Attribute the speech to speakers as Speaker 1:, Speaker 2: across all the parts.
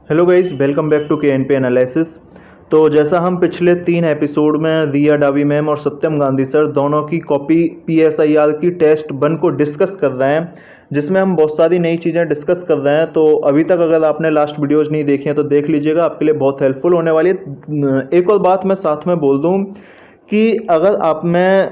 Speaker 1: Hello guys, welcome back to K analysis. तो जैसा हम पिछले 3 एपिसोड में रिया डावी मैम और सत्यम गांधी सर दोनों की कॉपी पीएसआईआर की टेस्ट 1 को डिस्कस कर रहे हैं, जिसमें हम बहुत सारी नई चीज़ें डिस्कस कर रहे हैं। तो अभी तक अगर आपने लास्ट वीडियोज़ नहीं देखी हैं तो देख लीजिएगा, आपके लिए बहुत हेल्पफुल होने वाली है। एक और बात मैं साथ में बोल दूँ कि अगर आप में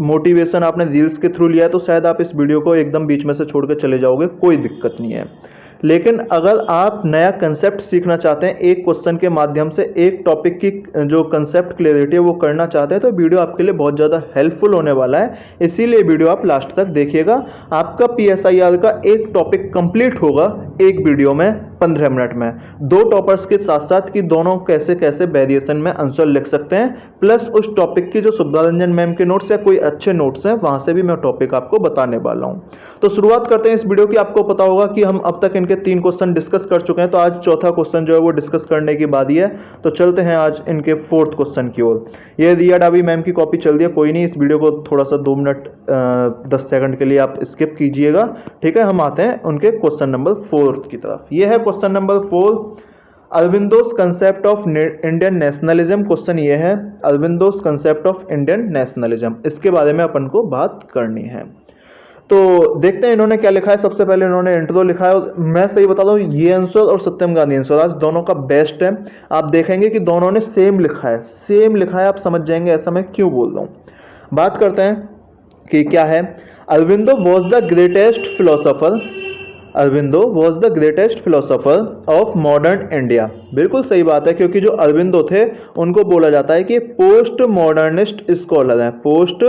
Speaker 1: मोटिवेशन आपने रील्स के थ्रू लिया है तो शायद आप इस वीडियो को एकदम बीच में से छोड़ कर चले जाओगे, कोई दिक्कत नहीं है। लेकिन अगर आप नया कंसेप्ट सीखना चाहते हैं, एक क्वेश्चन के माध्यम से एक टॉपिक की जो कंसेप्ट क्लियरिटी है वो करना चाहते हैं, तो वीडियो आपके लिए बहुत ज़्यादा हेल्पफुल होने वाला है। इसीलिए वीडियो आप लास्ट तक देखिएगा। आपका पीएसआईआर का एक टॉपिक कंप्लीट होगा एक वीडियो में 15 मिनट में, 2 टॉपर्स के साथ साथ कि दोनों कैसे कैसे वेरिएशन में आंसर लिख सकते हैं, प्लस उस टॉपिक की जो सुब्रमण्यन मैम के नोट्स या कोई अच्छे नोट्स हैं वहां से भी मैं टॉपिक आपको बताने वाला हूं। तो शुरुआत करते हैं इस वीडियो की। आपको पता होगा कि हम अब तक इनके 3 क्वेश्चन डिस्कस कर चुके हैं, तो आज चौथा क्वेश्चन जो है वो डिस्कस करने की बात ही है। तो चलते हैं आज इनके 4th क्वेश्चन की ओर। ये रिया डावी मैम की कॉपी चल रही है, कोई नहीं, इस वीडियो को थोड़ा सा 2 मिनट 10 सेकंड के लिए आप स्किप कीजिएगा, ठीक है। हम आते हैं उनके क्वेश्चन नंबर 4 की तरफ। ये है question number 4, Aurobindo's concept of Indian nationalism. Question ये है, Aurobindo's concept of Indian nationalism, इसके बारे में अपन को बात करनी है। तो देखते हैं इन्होंने क्या लिखा है। सबसे पहले इन्होंने इंट्रो लिखा है, और मैं सही बता दूं, ये आंसर और सत्यम गांधी आंसर आज दोनों का बेस्ट है। आप देखेंगे कि दोनों ने सेम लिखा है, सेम लिखा है, आप समझ जाएंगे ऐसा मैं क्यों बोल रहा हूं। बात करते हैं कि क्या है। Aurobindo was the greatest philosopher, Aurobindo was the greatest philosopher of modern India. बिल्कुल सही बात है, क्योंकि जो अरबिंदो थे उनको बोला जाता है कि पोस्ट मॉडर्निस्ट स्कॉलर हैं, पोस्ट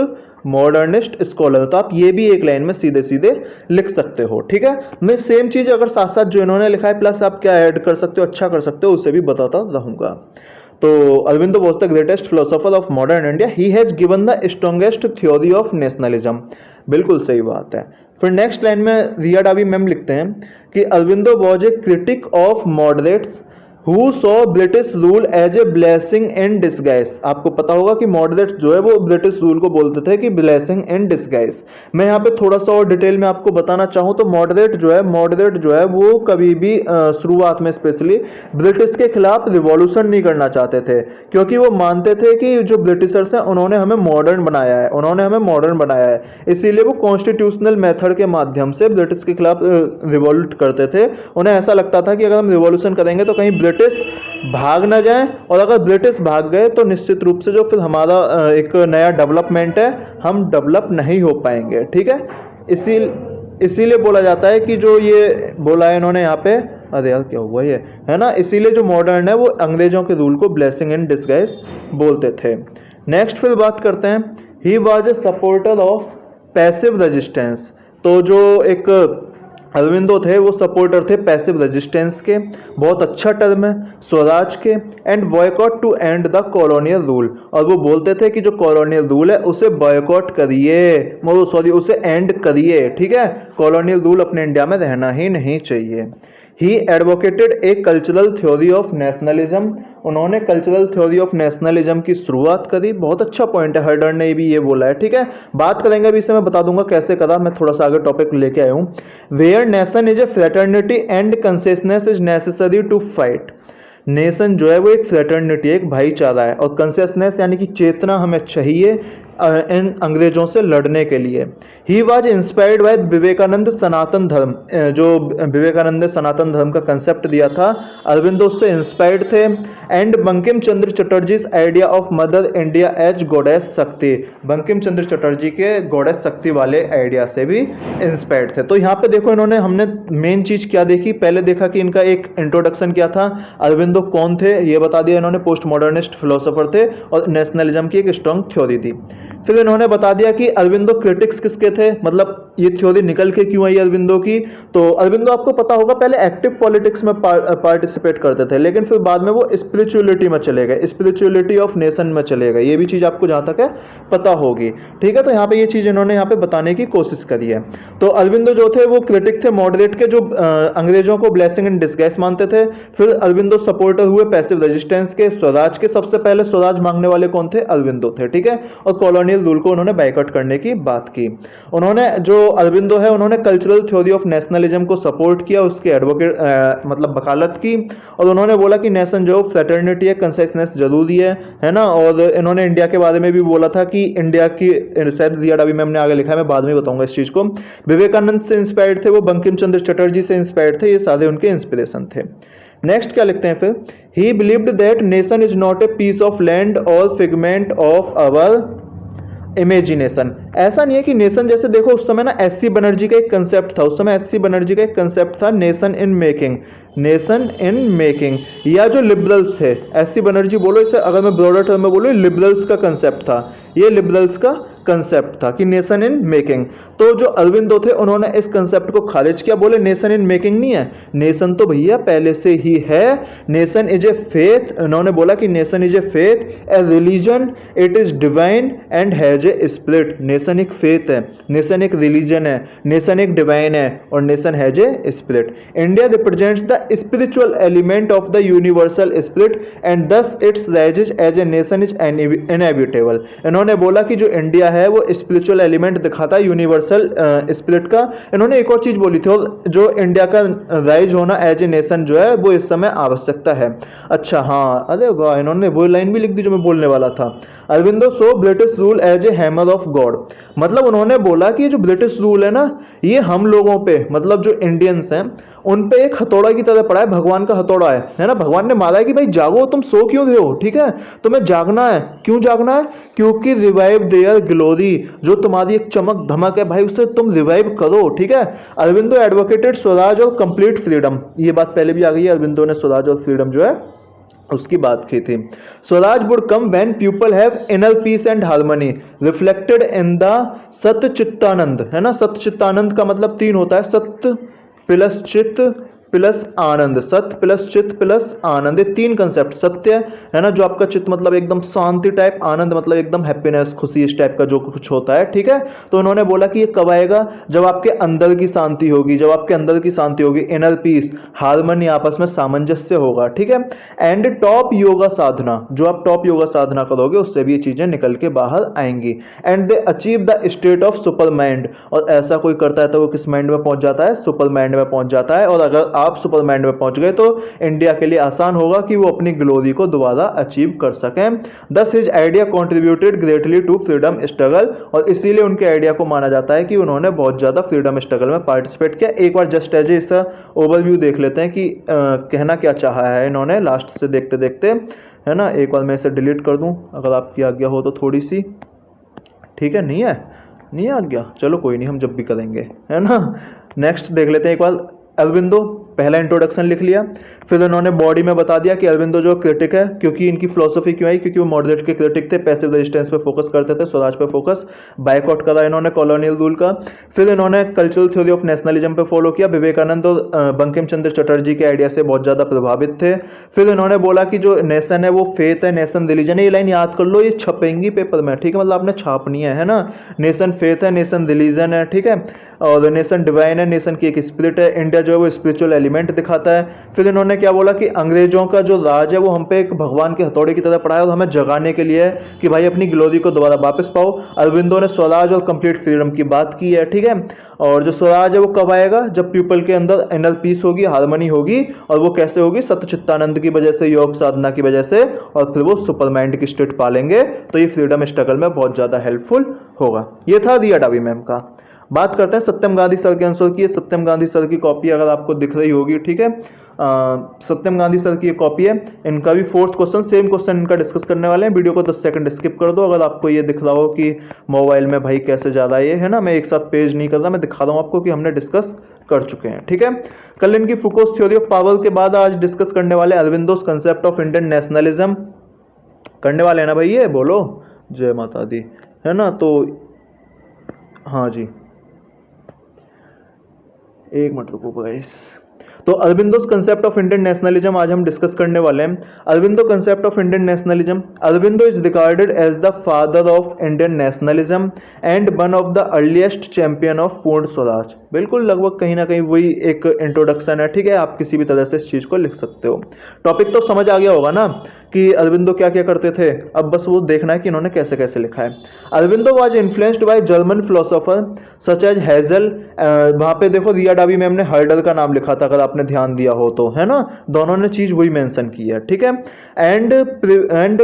Speaker 1: मॉडर्निस्ट स्कॉलर। तो आप ये भी एक लाइन में सीधे सीधे लिख सकते हो, ठीक है। मैं सेम चीज अगर साथ साथ जो इन्होंने लिखा है प्लस आप क्या ऐड कर सकते हो, अच्छा कर सकते हो, उसे भी बताता रहूंगा। तो Aurobindo was the greatest philosopher of modern India, he has given the strongest theory of nationalism. बिल्कुल सही बात है। फिर नेक्स्ट लाइन में रिया डावी मैम लिखते हैं कि Aurobindo was a critic of moderates who saw British rule as a blessing in disguise. आपको पता होगा कि मॉडरेट्स जो है वो ब्रिटिश रूल को बोलते थे कि ब्लेसिंग इन डिस्गाइज। मैं यहाँ पे थोड़ा सा और डिटेल में आपको बताना चाहूँ तो मॉडरेट जो है वो कभी भी शुरुआत में स्पेशली ब्रिटिश के खिलाफ रिवॉल्यूशन नहीं करना चाहते थे, क्योंकि वो मानते थे कि जो ब्रिटिशर्स हैं उन्होंने हमें मॉडर्न बनाया है, उन्होंने हमें मॉडर्न बनाया है। इसीलिए वो कॉन्स्टिट्यूशनल मेथड के माध्यम से ब्रिटिश के खिलाफ रिवॉल्ट करते थे। उन्हें ऐसा लगता था कि अगर हम रिवॉल्यूशन करेंगे तो कहीं ब्रिटिश भाग ना जाए, और अगर ब्रिटिश भाग गए तो निश्चित रूप से जो फिर हमारा एक नया डेवलपमेंट है, हम डेवलप नहीं हो पाएंगे, ठीक है। इसीलिए बोला जाता है कि जो ये बोला है इन्होंने यहाँ पे, अरे यार क्या हुआ ये, है ना, इसीलिए जो मॉडर्न है वो अंग्रेजों के रूल को ब्लेसिंग इन डिस्गाइज बोलते थे। नेक्स्ट फिर बात करते हैं, he was a supporter of passive resistance. तो जो एक अरबिंदो थे वो सपोर्टर थे पैसिव रेजिस्टेंस के, बहुत अच्छा टर्म है, स्वराज के, and boycott to end the colonial rule. और वो बोलते थे कि जो कॉलोनियल रूल है उसे बॉयकॉट करिए, उसे एंड करिए, ठीक है। कॉलोनियल रूल अपने इंडिया में रहना ही नहीं चाहिए। ही advocated a cultural theory of nationalism. उन्होंने कल्चरल थ्योरी ऑफ नेशनलिज्म की शुरुआत करी, बहुत अच्छा पॉइंट है, हर्डर ने भी ये बोला है, ठीक है। बात करेंगे अभी, इसे मैं बता दूंगा कैसे करा, मैं थोड़ा सा आगे टॉपिक लेके आया हूं। Where nation is a fraternity and consistence is necessary to fight. Nation जो है वो एक फ्रेटर्निटी, एक भाईचारा है, और कंसिस्टेंस यानी कि चेतना हमें चाहिए इन अंग्रेजों से लड़ने के लिए। He was inspired by Vivekananda Sanatan Dharma. जो विवेकानंद ने सनातन धर्म का कंसेप्ट दिया था, अरबिंदो उससे इंस्पायर्ड थे। And Bankim Chandra Chatterjee idea of mother India as goddess Shakti. Bankim Chandra Chatterjee के गॉडेस शक्ति वाले आइडिया से भी इंस्पायर्ड थे। तो यहाँ पे देखो इन्होंने, हमने मेन चीज क्या देखी, पहले देखा कि इनका एक इंट्रोडक्शन क्या था, अरबिंदो कौन थे ये बता दिया इन्होंने, पोस्ट मॉडर्निस्ट फिलोसोफर थे, और नेशनलिज्म की एक स्ट्रॉन्ग थ्योरी थी। फिर इन्होंने बता दिया कि अरबिंदो क्रिटिक्स किसके थे, मतलब ये थ्योरी निकल के क्यों आई अरबिंदो की। तो अरबिंदो आपको पता होगा पहले एक्टिव पॉलिटिक्स में पार्टिसिपेट करते थे, लेकिन फिर बाद में वो स्पिरिचुअलिटी में चले गए, स्पिरिचुअलिटी ऑफ नेशन में चले गए। ये भी चीज़ आपको जहाँ तक है पता होगी, ठीक है। तो यहाँ पे ये चीज़ इन्होंने यहाँ पे बताने की कोशिश करी है। तो अरविंदो जो थे वो क्रिटिक थे मॉडरेट के, जो अंग्रेजों को ब्लेसिंग इन डिस्गाइज मानते थे। फिर अरविंदो सपोर्टर हुए पैसिव रेजिस्टेंस के, स्वराज के। सबसे पहले स्वराज मांगने वाले कौन थे? अरविंदो थे, ठीक है। और कॉलोनियल रूल को उन्होंने बाइकआउट करने की बात की। उन्होंने, जो अरविंदो है, उन्होंने कल्चरल थ्योरी ऑफ नेशनलिज्म को सपोर्ट किया, उसके एडवोकेट मतलब वकालत की। और उन्होंने बोला कि नेशन जो फ्रेटर्निटी है, कंसाइसनेस जरूरी है ना। और इन्होंने इंडिया के बारे में भी बोला था कि इंडिया की, शायद दिया डावी मैम ने आगे लिखा है, मैं बाद में बताऊंगा इस चीज को। विवेकानंद से इंस्पायर्ड थे वो, बंकिम चंद्र चटर्जी से इंस्पायर्ड थे, ये सारे उनके इंस्पिरेशन थे। नेक्स्ट क्या लिखते हैं फिर? He believed that nation is not a piece of land और फिगमेंट ऑफ आवर इमेजिनेशन। ऐसा नहीं है कि नेशन, जैसे देखो उस समय ना एससी बनर्जी का एक कंसेप्ट था, उस समय एससी बनर्जी का एक कंसेप्ट था nation in making, nation in making. या जो लिबरल्स थे, एससी बनर्जी बोलो इसे, अगर मैं ब्रॉडर टर्म में बोलूँ, लिबरल्स का कंसेप्ट था, ये लिबरल्स का कंसेप्ट था कि नेशन इन मेकिंग। तो जो अरविंदो थे उन्होंने इस कंसेप्ट को खारिज किया, बोले नेशन इन मेकिंग नहीं है, नेशन तो भैया पहले से ही है। नेशन इज ए फेथ, उन्होंने बोला कि nation is a faith, a religion, it is divine and has a spirit. Nation एक फेथ है, नेशन एक रिलीजन है, नेशन एक डिवाइन है, और nation has a spirit. India represents the spiritual element of the universal spirit and thus its rises as a nation is inevitable. इन्होंने बोला कि जो इंडिया है वो स्पिरिचुअल एलिमेंट दिखाता है, यूनिवर्सल स्पिरिट का। इन्होंने एक और चीज बोली थी, जो इंडिया का राइज होना एज ए नेशन जो है वो इस समय आवश्यकता है। अच्छा हाँ, अरे वाह, इन्होंने वो लाइन भी लिख दी जो मैं बोलने वाला था। Aurobindo saw British rule as a hammer of God. मतलब उन्होंने बोला कि जो ब्रिटिश रूल है ना, ये हम लोगों पे, मतलब जो इंडियंस हैं उन पे एक हथौड़ा की तरह पड़ा है, भगवान का हथौड़ा है ना। भगवान ने मारा है कि भाई जागो, तुम सो क्यों रहे हो, ठीक है, तुम्हें जागना है। क्यों जागना है? क्योंकि रिवाइव देयर ग्लोरी, जो तुम्हारी एक चमक धमक है भाई, उसे तुम रिवाइव करो, ठीक है। अरविंदो एडवोकेटेड स्वराज और कंप्लीट फ्रीडम, ये बात पहले भी आ गई है, अरविंदो ने स्वराज और फ्रीडम जो है उसकी बात की थी। Swaraj would come when people have inner peace and harmony reflected in the सत्य चित्तानंद, है ना। सत्य चित्तानंद का मतलब तीन होता है, सत्य प्लस चित्त प्लस आनंद, सत्य प्लस चित्त प्लस आनंद, ये तीन कंसेप्ट। सत्य है ना, जो आपका चित्त मतलब एकदम शांति टाइप, आनंद मतलब एकदम हैप्पीनेस, खुशी, इस टाइप का जो कुछ होता है, ठीक है। तो उन्होंने बोला कि ये कब आएगा? जब आपके अंदर की शांति होगी, जब आपके अंदर की शांति होगी, इनर पीस, हार्मनी, आपस में सामंजस्य होगा, ठीक है। एंड टॉप योगा साधना, जो आप टॉप योगा साधना करोगे उससे भी ये चीजें निकल के बाहर आएंगी। And they achieve the state of super mind, और ऐसा कोई करता है तो वो किस माइंड में पहुंच जाता है? सुपर माइंड में पहुंच जाता है। और अगर आप सुपर माइंड में पहुंच गए तो इंडिया के लिए आसान होगा कि वो अपनी ग्लोरी को दोबारा अचीव कर सकें। Thus his idea contributed greatly to freedom struggle, और इसीलिए उनके आइडिया को माना जाता है कि उन्होंने बहुत ज्यादा फ्रीडम स्ट्रगल में पार्टिसिपेट किया। एक बार जस्ट एज इसका ओवरव्यू देख लेते हैं कि कहना क्या चाहा है इन्होंने लास्ट से देखते देखते, है ना। एक बार मैं इसे डिलीट कर दूं अगर आपकी आज्ञा हो तो, थोड़ी सी, ठीक है। नहीं है, नहीं है आज्ञा, चलो कोई नहीं, हम जब भी करेंगे, है ना। नेक्स्ट देख लेते हैं एक बार। अरविंदो, पहला इंट्रोडक्शन लिख लिया। फिर उन्होंने बॉडी में बता दिया कि अरविंदो जो क्रिटिक है, क्योंकि इनकी फिलोसफी क्यों आई, क्योंकि वो मॉडरेट के क्रिटिक थे, पैसिव रेजिस्टेंस पे फोकस करते थे, स्वराज पे फोकस, बायकॉट करा इन्होंने कॉलोनियल रूल का। फिर इन्होंने कल्चरल थ्योरी ऑफ नेशनलिज्म पे फॉलो किया, विवेकानंद और बंकिम चंद्र चटर्जी के आइडिया से बहुत ज्यादा प्रभावित थे। फिर इन्होंने बोला कि जो नेशन है वो फेथ है, नेशन रिलीजन है। ये लाइन याद कर लो, ये छपेंगी पेपर में, ठीक है, मतलब आपने छापनी है ना। नेशन फेथ है, नेशन रिलीजन है, ठीक है, और नेशन डिवाइन है, नेशन की एक स्पिरिट है। इंडिया जो है वो स्पिरिचुअल एलिमेंट दिखाता है। फिर इन्होंने क्या बोला कि अंग्रेजों का जो राज है वो हम पे एक भगवान के हथौड़े की तरह पड़ा है, और हमें जगाने के लिए है कि भाई अपनी ग्लोरी को दोबारा वापस पाओ। अरविंदो ने स्वराज और कंप्लीट फ्रीडम की बात की है, ठीक है। और जो स्वराज है वो कब आएगा? जब पीपल के अंदर इनर पीस होगी, हार्मनी होगी, और वो कैसे होगी? सत्य चित्तानंद की वजह से, योग साधना की वजह से, और फिर वो सुपर माइंड की स्टेट पालेंगे। तो ये फ्रीडम स्ट्रगल में बहुत ज्यादा हेल्पफुल होगा। ये था रिया डावी मैम का। बात करते हैं सत्यम गांधी सर के आंसर की। सत्यम गांधी सर की कॉपी अगर आपको दिख रही होगी, ठीक है, सत्यम गांधी सर की कॉपी है। इनका भी फोर्थ क्वेश्चन, सेम क्वेश्चन इनका डिस्कस करने वाले हैं। वीडियो को 10 सेकंड स्किप कर दो अगर आपको ये दिख रहा हो कि मोबाइल में भाई कैसे जा रहा है ये, है ना। मैं एक साथ पेज नहीं कर रहा, मैं दिखा रहा हूँ आपको कि हमने डिस्कस कर चुके हैं, ठीक है। कल इनकी फुकोस थ्योरी ऑफ पावर के बाद आज डिस्कस करने वाले अरविंदोस कंसेप्ट ऑफ इंडियन नेशनलिज्म करने वाले हैं ना भाई, ये बोलो जय माता दी, है ना। तो हाँ जी, एक मिनट रुको गाइस। तो Aurobindo's concept of Indian nationalism आज हम डिस्कस करने वाले हैं। Aurobindo concept of Indian nationalism, Aurobindo is regarded as the father of Indian nationalism and one of the earliest champion of Purna Swaraj. बिल्कुल लगभग कहीं ना कहीं वही एक इंट्रोडक्शन है, ठीक है। आप किसी भी तरह से इस चीज को लिख सकते हो। टॉपिक तो समझ आ गया होगा ना कि अरबिंदो क्या क्या करते थे, अब बस वो देखना है कि इन्होंने कैसे कैसे लिखा है। Aurobindo was influenced by German philosopher such as Hegel. वहां पे देखो रिया डावी मैम ने हर्डल का नाम लिखा था, अगर आपने ध्यान दिया हो तो, है ना। दोनों ने चीज वही मेंशन की है, ठीक है। And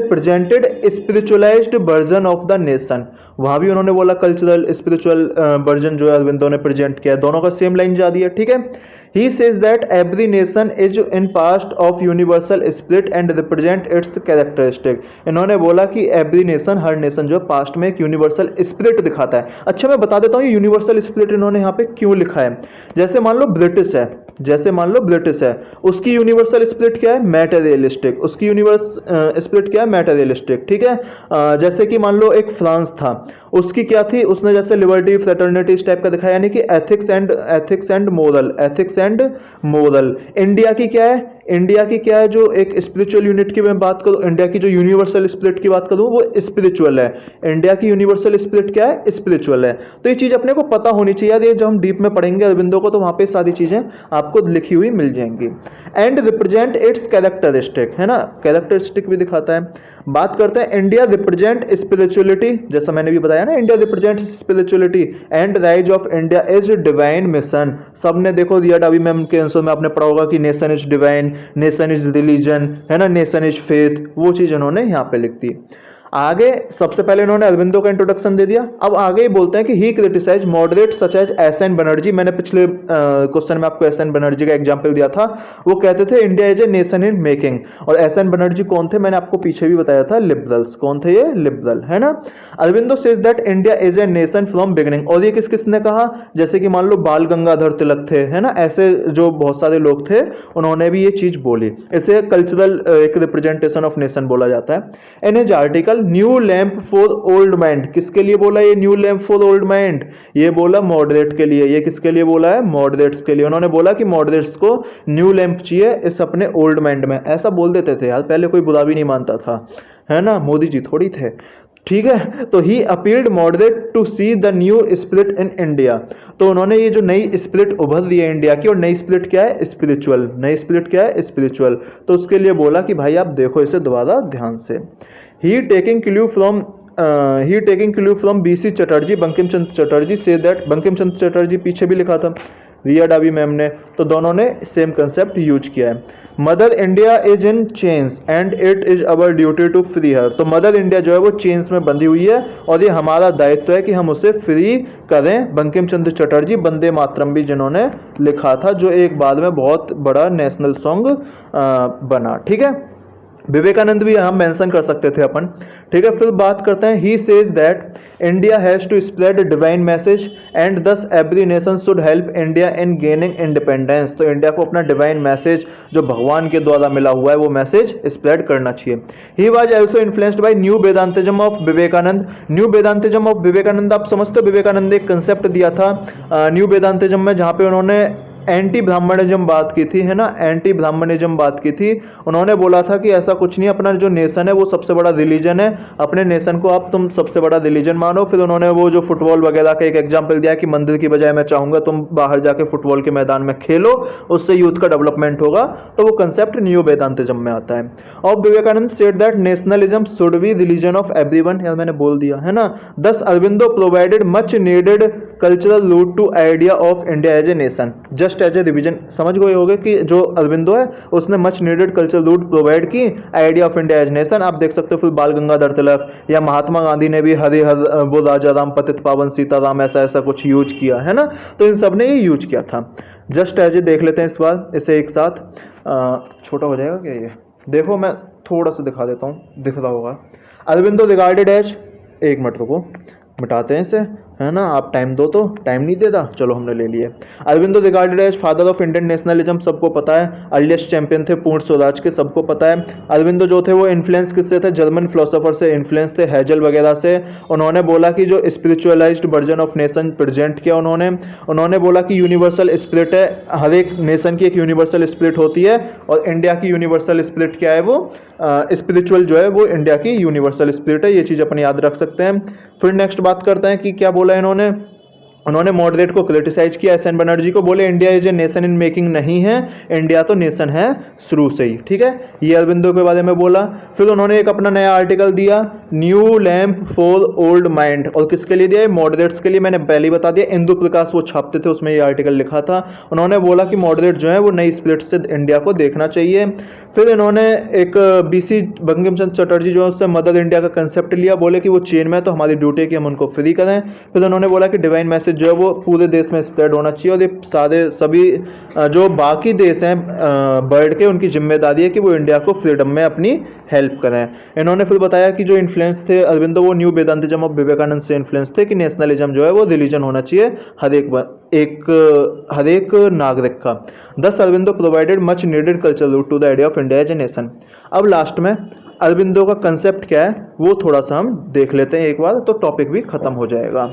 Speaker 1: presented spiritualised version of the nation. वहां भी उन्होंने बोला कल्चरल स्पिरिचुअल वर्जन जो है अरबिंदो ने प्रेजेंट किया है। दोनों का सेम लाइन जा रही है, ठीक है। He says that every nation is in past of universal spirit and represent its characteristic। इन्होंने बोला कि every nation, हर नेशन जो पास्ट में एक यूनिवर्सल स्पिरिट दिखाता है। अच्छा मैं बता देता हूँ ये यूनिवर्सल स्पिरिट इन्होंने यहाँ पे क्यों लिखा है। जैसे मान लो ब्रिटिश है, जैसे मान लो ब्रिटिश है, उसकी यूनिवर्सल स्पिरिट क्या है, मैटेरियलिस्टिक। उसकी यूनिवर्स स्पिरिट क्या है, मैटेरियलिस्टिक, ठीक है। जैसे कि मान लो एक फ्रांस था, उसकी क्या थी, उसने जैसे लिबर्टी फ्रेटर्निटी इस टाइप का दिखाया, यानी कि ethics and moral, ethics and moral. India की क्या है, इंडिया की क्या है, जो एक स्पिरिचुअल यूनिट की मैं बात करूं, इंडिया की जो यूनिवर्सल स्पिरिट की बात करूं वो स्पिरिचुअल है। इंडिया की यूनिवर्सल स्पिरिट क्या है, स्पिरिचुअल है। तो ये चीज अपने को पता होनी चाहिए यार, ये जब हम डीप में पढ़ेंगे अरबिंदो को तो वहां पे सारी चीजें आपको लिखी हुई मिल जाएंगी। एंड रिप्रेजेंट इट्स कैरेक्टरिस्टिक, है ना, कैरेक्टरिस्टिक भी दिखाता है। बात करते हैं इंडिया रिप्रेजेंट स्पिरिचुअलिटी, जैसा मैंने भी बताया ना, India represent spirituality and rise of India is divine mission. सबने देखो रिया डावी मैम के आंसर में आपने पढ़ा होगा कि nation is divine, nation is religion, है ना, नेशन इज फेथ, वो चीज उन्होंने यहाँ पे लिख दी। आगे सबसे पहले इन्होंने अरबिंदो का इंट्रोडक्शन दे दिया। अब आगे ही बोलते हैं कि he criticise moderate such as S N. Banerjee. मैंने पिछले क्वेश्चन में आपको एस.एन. बनर्जी का एग्जांपल दिया था। वो कहते थे India is a nation in making. और एस.एन. बनर्जी कौन थे, मैंने आपको पीछे भी बताया था, लिबरल्स। कौन थे ये, लिबरल, है ना। Aurobindo says that India is a nation from beginning. और ये किस किसने कहा, जैसे कि मान लो बाल गंगाधर तिलक थे, है ना, ऐसे जो बहुत सारे लोग थे उन्होंने भी ये चीज बोली। इसे कल्चरल एक रिप्रेजेंटेशन ऑफ नेशन बोला जाता है। In his article new lamp for old mind, किसके लिए बोला ये new lamp for old mind, ये बोला मॉडरेट के लिए। ये किसके लिए बोला है, मॉडरेट्स के लिए। उन्होंने बोला कि मॉडरेट्स को न्यू लैंप चाहिए इस अपने ओल्ड माइंड में। ऐसा बोल देते थे यार, पहले कोई बुरा भी नहीं मानता था, है ना, मोदी जी थोड़ी थे, ठीक है। तो he appealed moderate to see the new spirit in India. तो उन्होंने ये जो नई स्पिरिट उभर रही है इंडिया की, और नई स्पिरिट क्या है, स्पिरिचुअल। नई स्पिरिट क्या है, स्पिरिचुअल। तो उसके लिए बोला कि भाई आप देखो इसे दोबारा ध्यान से। He taking clue from B C Chatterjee, Bankim Chandra Chatterjee से दैट, बंकिम चंद्र चटर्जी पीछे भी लिखा था रिया डावी मैम ने, तो दोनों ने सेम कंसेप्ट यूज किया है। Mother India is in chains and it is our duty to free her. तो मदर इंडिया जो है वो चेन्स में बंधी हुई है और ये हमारा दायित्व है कि हम उसे फ्री करें। बंकिम चंद्र चटर्जी, वंदे मातरम भी जिन्होंने लिखा था, जो एक बाद में बहुत बड़ा नेशनल सॉन्ग बना, ठीक है। विवेकानंद भी हम मेंशन कर सकते थे अपन, ठीक है। फिर बात करते हैं, he says that India has to spread divine message and thus every nation should help India in gaining independence. तो इंडिया को अपना डिवाइन मैसेज जो भगवान के द्वारा मिला हुआ है वो मैसेज स्प्रेड करना चाहिए। He was also influenced by new Vedantism of Vivekananda. New Vedantism of Vivekananda आप समझते हो, विवेकानंद ने एक कंसेप्ट दिया था न्यू वेदांतिज्म में, जहां पे उन्होंने एंटी ब्राह्मणिज्म बात की थी, है ना, एंटी ब्राह्मणिज्म बात की थी। उन्होंने बोला था कि ऐसा कुछ नहीं, अपना जो नेशन है वो सबसे बड़ा रिलीजन है, अपने नेशन को आप तुम सबसे बड़ा रिलीजन मानो। फिर उन्होंने वो जो फुटबॉल वगैरह का एक एग्जांपल दिया कि मंदिर की बजाय मैं चाहूंगा तुम बाहर जाके फुटबॉल के मैदान में खेलो, उससे यूथ का डेवलपमेंट होगा। तो वो कंसेप्ट न्यू वेदांतिज्म में आता है। और Vivekananda said that nationalism should be religion of everyone, यार मैंने बोल दिया, है ना। Thus Aurobindo provided much needed cultural root to idea of India as a nation. Just as a revision समझ गए होगे कि जो अरविंदो है उसने much needed cultural root provide की idea of India as nation. आप देख सकते हो फिर बाल गंगाधर तिलक या महात्मा गांधी ने भी हरे हर वो राजा राम पतित पावन सीताराम ऐसा ऐसा कुछ यूज किया, है ना। तो इन सब ने ये यूज किया था। जस्ट एज ए देख लेते हैं इस बार इसे एक साथ। छोटा हो जाएगा क्या ये, देखो मैं थोड़ा सा दिखा देता हूँ, दिख रहा होगा। अरविंदो रिगार्डेड एज, एक मिनट रुको मिटाते हैं इसे, है ना, आप टाइम दो, तो टाइम नहीं देता, चलो हमने ले लिए। Aurobindo regarded as father of Indian nationalism, सबको पता है। अर्लीस्ट चैंपियन थे पूर्ण स्वराज के, सबको पता है। अरबिंदो जो थे वो इन्फ्लुएंस किससे थे, जर्मन फिलोसोफर से इन्फ्लुएंस थे, हेजल वगैरह से। उन्होंने बोला कि जो spiritualised version of nation present किया उन्होंने बोला कि यूनिवर्सल स्पिरिट है, हर एक नेशन की एक यूनिवर्सल स्पिरिट होती है, और इंडिया की यूनिवर्सल स्पिरिट क्या है, वो स्पिरिचुअल जो है वो इंडिया की यूनिवर्सल स्पिरिट है। ये चीज़ अपन याद रख सकते हैं। फिर नेक्स्ट बात करते हैं कि क्या बोला उन्होंने मॉडरेट को क्रिटिसाइज किया, एस एन बनर्जी को, बोले India is a nation in making नहीं है, इंडिया तो नेशन है शुरू से ही, ठीक है। ये अरबिंदो के बारे में बोला। फिर उन्होंने एक अपना नया आर्टिकल दिया, new lamp for old mind, और किसके लिए दिया, मॉडरेट्स के लिए। मैंने पहले ही बता दिया, इंदु प्रकाश वो छापते थे, उसमें ये आर्टिकल लिखा था। उन्होंने बोला कि मॉडरेट जो है वो नई स्पिरिट से इंडिया को देखना चाहिए। फिर इन्होंने एक बीसी बंकिम चंद्र चटर्जी जो है उससे मदर इंडिया का कंसेप्ट लिया, बोले कि वो चीन में, तो हमारी ड्यूटी है कि हम उनको फ्री करें। फिर उन्होंने बोला कि डिवाइन मैसेज जो है वो पूरे देश में स्प्रेड होना चाहिए, और ये सभी जो बाकी देश हैं वर्ल्ड के, उनकी जिम्मेदारी है कि वो इंडिया को फ्रीडम में अपनी हेल्प करें। इन्होंने फिर बताया कि जो इन्फ्लुएंस थे अरबिंदो, वो न्यू वेदांतिज्म ऑफ विवेकानंद से इन्फ्लुएंस थे, कि नेशनलिज्म जो है वो रिलीजन होना चाहिए हर एक नागरिक का। Thus Aurobindo provided much needed cultural root to the idea of India as a nation. अब लास्ट में अरबिंदो का कंसेप्ट क्या है वो थोड़ा सा हम देख लेते हैं एक बार, तो टॉपिक भी खत्म हो जाएगा।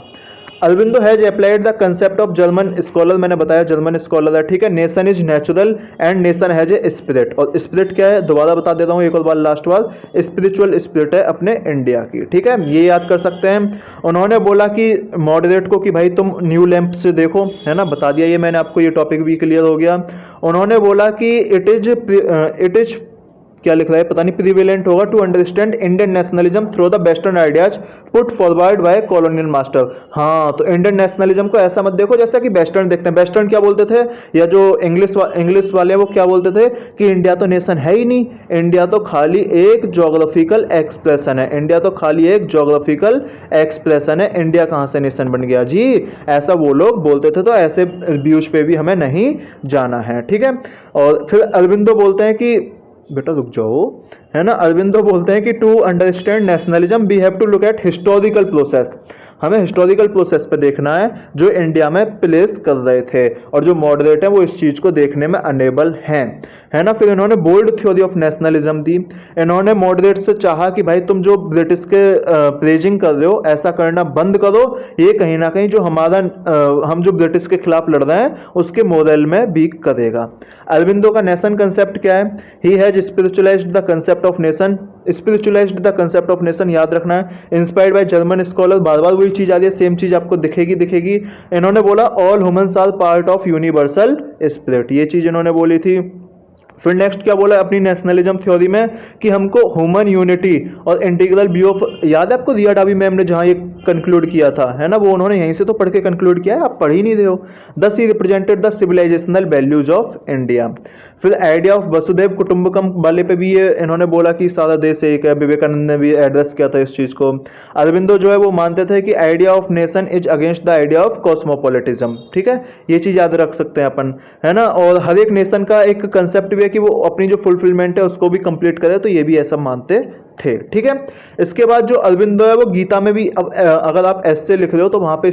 Speaker 1: Aurobindo has applied the concept of German scholar, मैंने बताया जर्मन स्कॉलर है, ठीक है। Nation is natural and nation has a spirit, और स्पिरिट क्या है दोबारा बता देता हूँ एक और बार, लास्ट बार, स्पिरिचुअल स्पिरिट है अपने इंडिया की, ठीक है, ये याद कर सकते हैं। उन्होंने बोला कि मॉडरेट को कि भाई तुम न्यू लैंप से देखो, है ना, बता दिया ये मैंने आपको, ये टॉपिक भी क्लियर हो गया। उन्होंने बोला कि इट इज क्या लिख रहा है पता नहीं, प्रिवेलेंट होगा to understand Indian nationalism through the western ideas put forward by colonial master. हाँ, तो इंडियन नेशनलिज्म को ऐसा मत देखो जैसा कि वेस्टर्न देखते हैं। वेस्टर्न क्या बोलते थे, या जो इंग्लिश वाले वो क्या बोलते थे कि इंडिया तो नेशन है ही नहीं, इंडिया तो खाली एक जोग्राफिकल एक्सप्रेशन है, इंडिया तो खाली एक जोग्राफिकल एक्सप्रेशन है, इंडिया कहाँ से नेशन बन गया जी, ऐसा वो लोग बोलते थे। तो ऐसे व्यूज पे भी हमें नहीं जाना है, ठीक है। और फिर अरबिंदो बोलते हैं कि बेटा रुक जाओ, है ना, अरबिंदो बोलते हैं कि to understand nationalism we have to look at historical process, हमें हिस्टोरिकल प्रोसेस पे देखना है जो इंडिया में प्लेस कर रहे थे, और जो मॉडरेट है वो इस चीज को देखने में अनेबल हैं, है ना। फिर इन्होंने बोल्ड थ्योरी ऑफ नेशनलिज्म दी। इन्होंने मॉडरेट से चाहा कि भाई तुम जो ब्रिटिश के प्रेजिंग कर रहे हो ऐसा करना बंद करो, ये कहीं ना कहीं जो हम जो ब्रिटिश के खिलाफ लड़ रहे हैं उसके मोरल में वीक करेगा। अरबिंदो का नेशन कंसेप्ट क्या है, he has spiritualised the concept of nation, spiritualised the concept of nation याद रखना है, इंस्पायर्ड बाय जर्मन स्कॉलर, बार बार वही चीज आ रही है, सेम चीज आपको दिखेगी। इन्होंने बोला all humans are part of universal spirit, ये चीज इन्होंने बोली थी। फिर नेक्स्ट क्या बोला अपनी नेशनलिज्म थ्योरी में कि हमको ह्यूमन यूनिटी और इंटीग्रल व्यू ऑफ, याद है आपको रिया डाबी मैम ने जहां ये कंक्लूड किया था, है ना, वो उन्होंने यहीं से तो पढ़ के कंक्लूड किया है, आप पढ़ ही नहीं रहे हो। Thus he represented the civilizational values of India. फिर आइडिया ऑफ वसुधैव कुटुंबकम वाले पे भी ये इन्होंने बोला कि सारा देश एक है, विवेकानंद ने भी एड्रेस किया था इस चीज को। अरबिंदो जो है वो मानते थे कि idea of nation is against the idea of cosmopolitism, ठीक है, ये चीज याद रख सकते हैं अपन, है ना। और हर एक नेशन का एक कंसेप्ट भी है कि वो अपनी जो फुलफिलमेंट है उसको भी कंप्लीट करे, तो ये भी ऐसा मानते थे, ठीक है। इसके बाद जो अरबिंदो है वो गीता में भी, अगर आप ऐसे लिख रहे हो तो वहां पे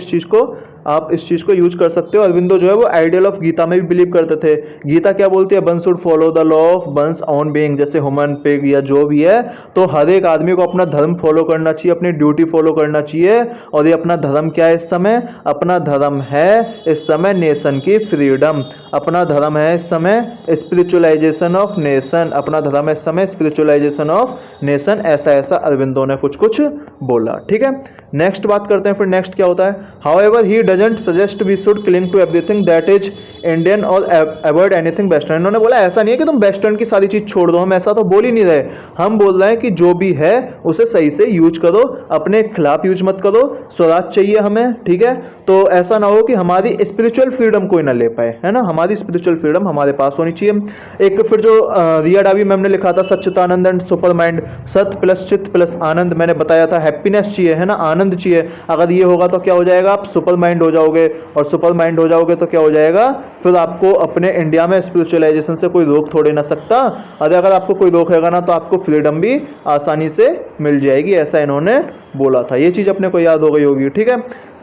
Speaker 1: आप इस चीज को यूज कर सकते हो। अरबिंदो जो है वो आइडियल ऑफ गीता में भी बिलीव करते थे। गीता क्या बोलती है, one should follow the law of one's own being, जैसे ह्यूमन पिग या जो भी है, तो हर एक आदमी को अपना धर्म फॉलो करना चाहिए, अपनी ड्यूटी फॉलो करना चाहिए। और ये अपना धर्म क्या है इस समय, अपना धर्म है इस समय नेशन की फ्रीडम, अपना धर्म है इस समय स्पिरिचुअलाइजेशन ऑफ नेशन, अपना धर्म है इस समय स्पिरिचुअलाइजेशन ऑफ नेशन, ऐसा अरबिंदो ने कुछ बोला, ठीक है। नेक्स्ट बात करते हैं, फिर नेक्स्ट क्या होता है, however he doesn't suggest we should cling to everything that is Indian और अवॉइड एनीथिंग वेस्टर्न। इन्होंने बोला ऐसा नहीं है कि तुम वेस्टर्न की सारी चीज छोड़ दो, हम ऐसा तो बोल ही नहीं रहे, हम बोल रहे हैं कि जो भी है उसे सही से यूज करो, अपने खिलाफ यूज मत करो, स्वराज चाहिए हमें, ठीक है। तो ऐसा ना हो कि हमारी स्पिरिचुअल फ्रीडम कोई ना ले पाए, है ना, हमारी स्पिरिचुअल फ्रीडम हमारे पास होनी चाहिए। एक फिर जो रिया डाबी मैम ने लिखा था सच्चिदानंद एंड सुपर माइंड, सत्य प्लस चित्त प्लस आनंद, मैंने बताया था हैप्पीनेस चाहिए, है ना, आनंद चाहिए, अगर ये होगा तो क्या हो जाएगा, आप सुपर माइंड हो जाओगे, और सुपर माइंड हो जाओगे तो क्या हो जाएगा, फिर आपको अपने इंडिया में स्पिरिचुअलाइजेशन से कोई रोक थोड़े ना सकता, अगर आपको कोई रोकेगा ना तो आपको फ्रीडम भी आसानी से मिल जाएगी, ऐसा इन्होंने बोला था। ये चीज अपने को याद हो गई होगी, ठीक है।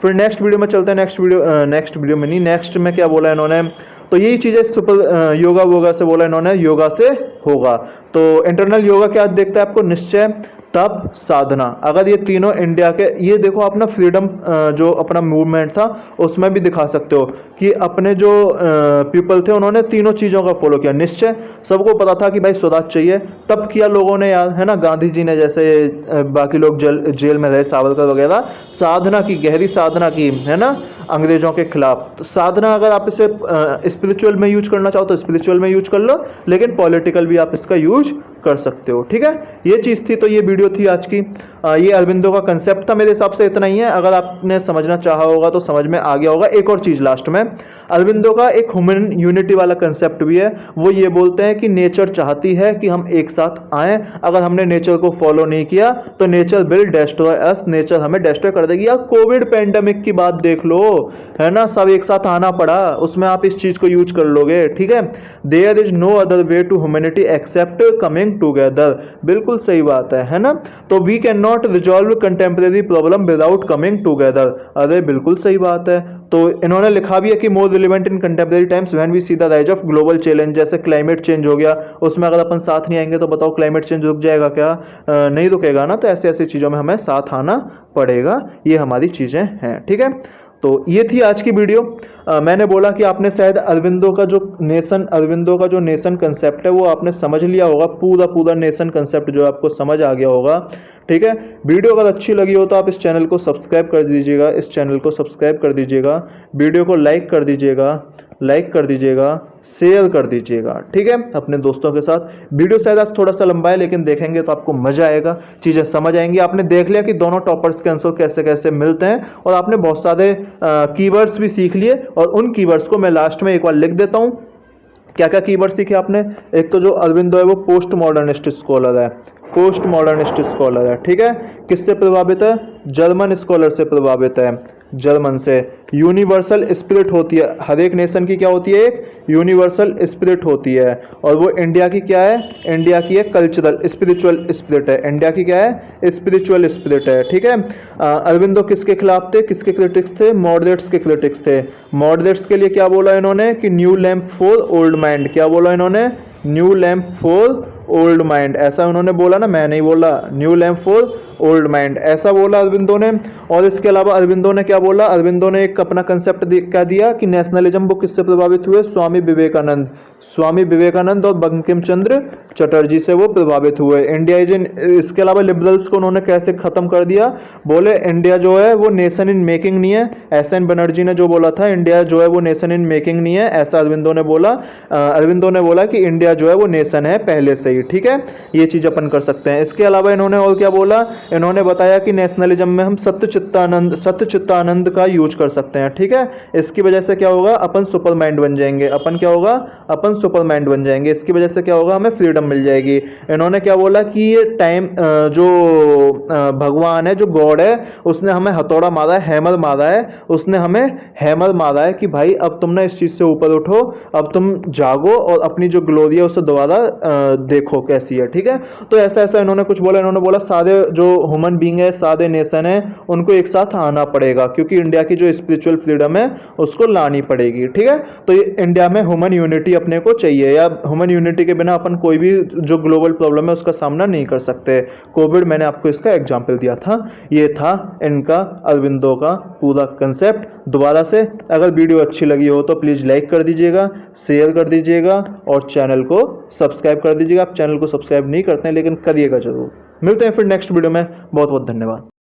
Speaker 1: फिर नेक्स्ट वीडियो में चलते हैं, नेक्स्ट वीडियो में नहीं, नेक्स्ट में क्या बोला इन्होंने, तो यही चीज़ें सुपर योगा वोगा से बोला इन्होंने, योगा से होगा। तो इंटरनल योगा क्या देखता है आपको, निश्चय, तप, साधना। अगर ये तीनों इंडिया के, ये देखो अपना फ्रीडम जो अपना मूवमेंट था उसमें भी दिखा सकते हो कि अपने जो पीपल थे उन्होंने तीनों चीज़ों का फॉलो किया। निश्चय, सबको पता था कि भाई स्वराज चाहिए, तब किया लोगों ने यार, है ना, गांधी जी ने जैसे, बाकी लोग जेल में रहे, सावरकर वगैरह, साधना की, गहरी साधना की, है ना, अंग्रेजों के खिलाफ। तो साधना अगर आप इसे स्पिरिचुअल में यूज करना चाहो तो स्पिरिचुअल में यूज कर लो, लेकिन पॉलिटिकल भी आप इसका यूज कर सकते हो। ठीक है, ये चीज़ थी, तो ये वीडियो थी आज की। ये अरबिंदो का कंसेप्ट था, मेरे हिसाब से इतना ही है। अगर आपने समझना चाहा होगा तो समझ में आ गया होगा। एक और चीज़ लास्ट में, अरबिंदो का एक ह्यूमन यूनिटी वाला कंसेप्ट भी है। वो ये बोलते हैं कि नेचर चाहती है कि हम एक साथ आएं, अगर हमने नेचर को फॉलो नहीं किया तो nature will destroy us, nature हमें डिस्ट्रॉय कर देगी। यार कोविड पेंडेमिक की बात देख लो, है ना, सब एक साथ आना पड़ा, उसमें आप इस चीज़ को यूज कर लोगे। ठीक है, there is no other way to humanity except coming together, बिल्कुल सही बात है ना। तो we can not resolve contemporary problem without coming together, अरे बिल्कुल सही बात है। तो इन्होंने लिखा भी है कि more relevant in contemporary times when we see the rise of global challenge, जैसे क्लाइमेट चेंज हो गया, उसमें अगर अपन साथ नहीं आएंगे तो बताओ क्लाइमेट चेंज रुक जाएगा क्या? नहीं रुकेगा ना। तो ऐसी ऐसी चीज़ों में हमें साथ आना पड़ेगा, ये हमारी चीज़ें हैं। ठीक है, तो ये थी आज की वीडियो। मैंने बोला कि आपने शायद अरबिंदो का जो नेशन कंसेप्ट है वो आपने समझ लिया होगा, पूरा नेशन कंसेप्ट जो आपको समझ आ गया होगा। ठीक है, वीडियो अगर अच्छी लगी हो तो आप इस चैनल को सब्सक्राइब कर दीजिएगा, वीडियो को लाइक कर दीजिएगा, शेयर कर दीजिएगा। ठीक है, अपने दोस्तों के साथ। वीडियो शायद आज थोड़ा सा लंबा है, लेकिन देखेंगे तो आपको मजा आएगा, चीज़ें समझ आएंगी। आपने देख लिया कि दोनों टॉपर्स के आंसर कैसे कैसे मिलते हैं, और आपने बहुत सारे कीवर्ड्स भी सीख लिए, और उन कीवर्ड्स को मैं लास्ट में एक बार लिख देता हूँ। क्या क्या कीवर्ड सीखे आपने? एक तो जो अरबिंदो है वो पोस्ट मॉडर्निस्ट स्कॉलर है। ठीक है, किससे प्रभावित है? जर्मन स्कॉलर से प्रभावित है, जर्मन से। यूनिवर्सल स्पिरिट होती है, हर एक नेशन की क्या होती है? एक यूनिवर्सल स्पिरिट होती है, और वो इंडिया की क्या है? इंडिया की एक कल्चरल स्पिरिचुअल स्पिरिट है। इंडिया की क्या है? स्पिरिचुअल स्पिरिट है। ठीक है, अरबिंदो किसके खिलाफ थे, किसके क्रिटिक्स थे? मॉडरेट्स के क्रिटिक्स थे। मॉडरेट्स के लिए क्या बोला इन्होंने कि new lamp for old mind, क्या बोला इन्होंने? New lamp for old mind, ऐसा उन्होंने बोला ना, मैं नहीं बोला। New lamp for old mind ऐसा बोला अरबिंदो ने। और इसके अलावा अरबिंदो ने क्या बोला? अरबिंदो ने एक अपना कंसेप्ट क्या दिया कि नेशनलिज्म वो किससे प्रभावित हुए? स्वामी विवेकानंद और बंकिम चंद्र चटर्जी से वो प्रभावित हुए। इंडिया इज इन, इसके अलावा लिबरल्स को उन्होंने कैसे खत्म कर दिया? बोले इंडिया जो है वो नेशन इन मेकिंग नहीं है। एस.एन. बनर्जी ने जो बोला था इंडिया जो है वो नेशन इन मेकिंग नहीं है, ऐसा अरबिंदो ने बोला। अरबिंदो ने बोला कि इंडिया जो है वो नेशन है पहले से ही। ठीक है, ये चीज अपन कर सकते हैं। इसके अलावा इन्होंने और क्या बोला? इन्होंने बताया कि नेशनलिज्म में हम सत्य चित्तानंद का यूज कर सकते हैं। ठीक है, इसकी वजह से क्या होगा? अपन सुपर माइंड बन जाएंगे। अपन सुपर माइंड बन जाएंगे। इसकी वजह से क्या होगा? हमें फ्रीडम मिल जाएगी। इन्होंने क्या बोला कि ये टाइम जो भगवान है, जो गॉड है, उसने हमें हथौड़ा मारा है, हैमर मारा है, उसने हमें हैमर मारा है कि भाई अब तुम ना इस चीज से ऊपर उठो, अब तुम जागो और अपनी जो ग्लोरी है उसे दोबारा देखो कैसी है। ठीक है, तो ऐसा ऐसा इन्होंने कुछ बोला। इन्होंने बोला सारे जो ह्यूमन बींग है, सारे नेशन है, उनको एक साथ आना पड़ेगा, क्योंकि इंडिया की जो स्पिरिचुअल फ्रीडम है उसको लानी पड़ेगी। ठीक है, तो इंडिया में ह्यूमन यूनिटी अपने को चाहिए, या ह्यूमन यूनिटी के बिना अपन कोई भी जो ग्लोबल प्रॉब्लम है उसका सामना नहीं कर सकते। कोविड मैंने आपको इसका एग्जाम्पल दिया था। ये था इनका अरबिंदो का पूरा कंसेप्ट। दोबारा से अगर वीडियो अच्छी लगी हो तो प्लीज़ लाइक कर दीजिएगा, शेयर कर दीजिएगा और चैनल को सब्सक्राइब कर दीजिएगा। आप चैनल को सब्सक्राइब नहीं करते हैं लेकिन करिएगा जरूर। मिलते हैं फिर नेक्स्ट वीडियो में। बहुत बहुत धन्यवाद।